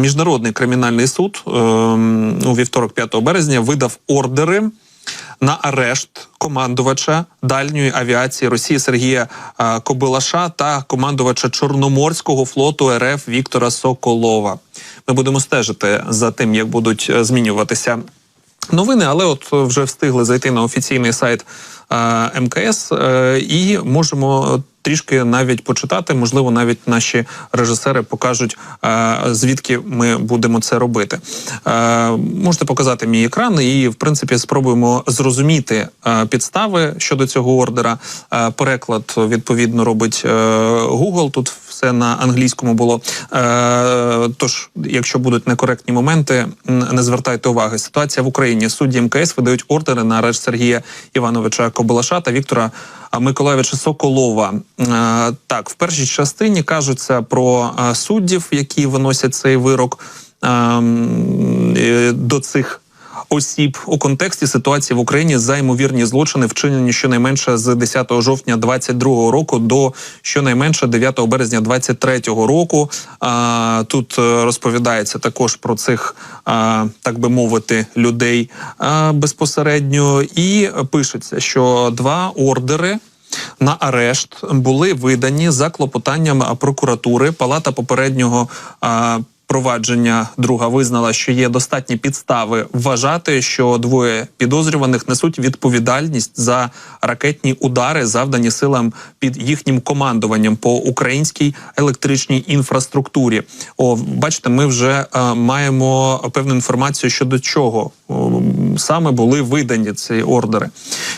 Міжнародний кримінальний суд у вівторок 5 березня видав ордери на арешт командувача дальньої авіації Росії Сергія Кобилаша та командувача Чорноморського флоту РФ Віктора Соколова. Ми будемо стежити за тим, як будуть змінюватися новини, але от вже встигли зайти на офіційний сайт МКС і можемо трішки навіть почитати, можливо, навіть наші режисери покажуть, звідки ми будемо це робити. Можете показати мій екран і, в принципі, спробуємо зрозуміти підстави щодо цього ордера. Переклад, відповідно, робить Google, тут все на англійському було. Тож, якщо будуть некоректні моменти, не звертайте уваги. Ситуація в Україні. Судді МКС видають ордери на арешт Сергія Івановича Кобилаша та Віктора Миколайовича Соколова. Так, в першій частині кажуться про суддів, які виносять цей вирок до цих осіб у контексті ситуації в Україні за ймовірні злочини, вчинені щонайменше з 10 жовтня 2022 року до щонайменше 9 березня 2023 року. Тут розповідається також про цих, так би мовити, людей безпосередньо. І пишеться, що 2 ордери на арешт були видані за клопотанням прокуратури. Палата попереднього провадження друга визнала, що є достатні підстави вважати, що 2 підозрюваних несуть відповідальність за ракетні удари, завдані силам під їхнім командуванням по українській електричній інфраструктурі. Бачите, ми вже маємо певну інформацію щодо чого саме були видані ці ордери.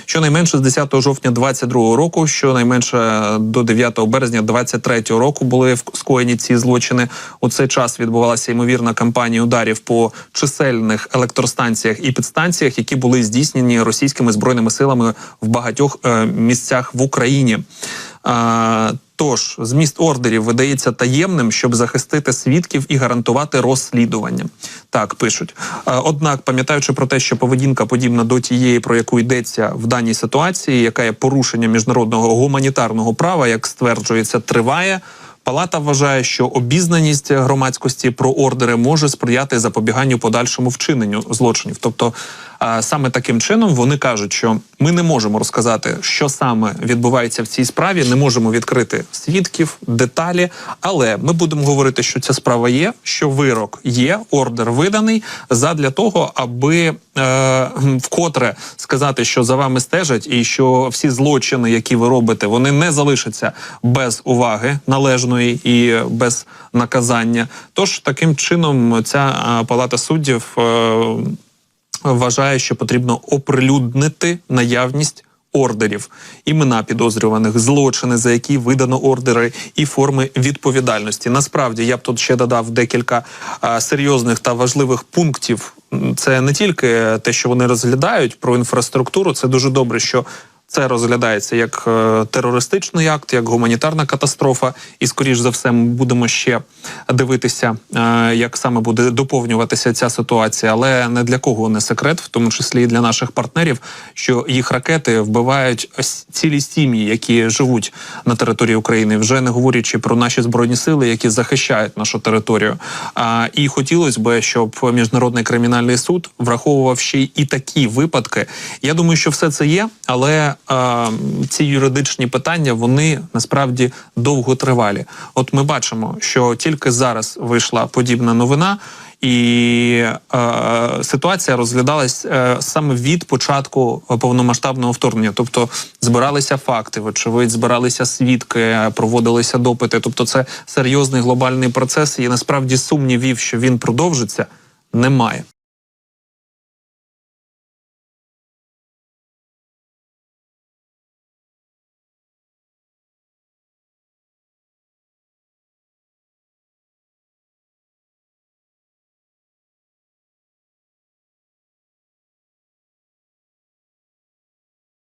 Щонайменше з 10 жовтня 2022 року, щонайменше до 9 березня 2023 року були скоєні ці злочини. У цей час відбувалася ймовірна кампанія ударів по чисельних електростанціях і підстанціях, які були здійснені російськими збройними силами в багатьох місцях в Україні. Тож, зміст ордерів видається таємним, щоб захистити свідків і гарантувати розслідування. Так, пишуть. Однак, пам'ятаючи про те, що поведінка подібна до тієї, про яку йдеться в даній ситуації, яка є порушенням міжнародного гуманітарного права, як стверджується, триває, Палата вважає, що обізнаність громадськості про ордери може сприяти запобіганню подальшому вчиненню злочинів. Тобто, саме таким чином вони кажуть, що ми не можемо розказати, що саме відбувається в цій справі, не можемо відкрити свідків, деталі, але ми будемо говорити, що ця справа є, що вирок є, ордер виданий, задля того, аби вкотре сказати, що за вами стежать і що всі злочини, які ви робите, вони не залишаться без уваги належної і без наказання. Тож, таким чином, ця палата суддів вважає, що потрібно оприлюднити наявність ордерів, імена підозрюваних, злочини, за які видано ордери, і форми відповідальності. Насправді, я б тут ще додав декілька серйозних та важливих пунктів. Це не тільки те, що вони розглядають про інфраструктуру, це дуже добре, що це розглядається як терористичний акт, як гуманітарна катастрофа. І, скоріш за все, ми будемо ще дивитися, як саме буде доповнюватися ця ситуація. Але не для кого не секрет, в тому числі і для наших партнерів, що їх ракети вбивають цілі сім'ї, які живуть на території України, вже не говорячи про наші збройні сили, які захищають нашу територію. І хотілося б, щоб Міжнародний кримінальний суд враховував ще і такі випадки. Я думаю, що все це є, але ці юридичні питання, вони насправді довготривалі. От ми бачимо, що тільки зараз вийшла подібна новина, і ситуація розглядалась саме від початку повномасштабного вторгнення. Тобто збиралися факти, вочевидь, збиралися свідки, проводилися допити. Тобто це серйозний глобальний процес, і насправді сумнівів, що він продовжиться, немає.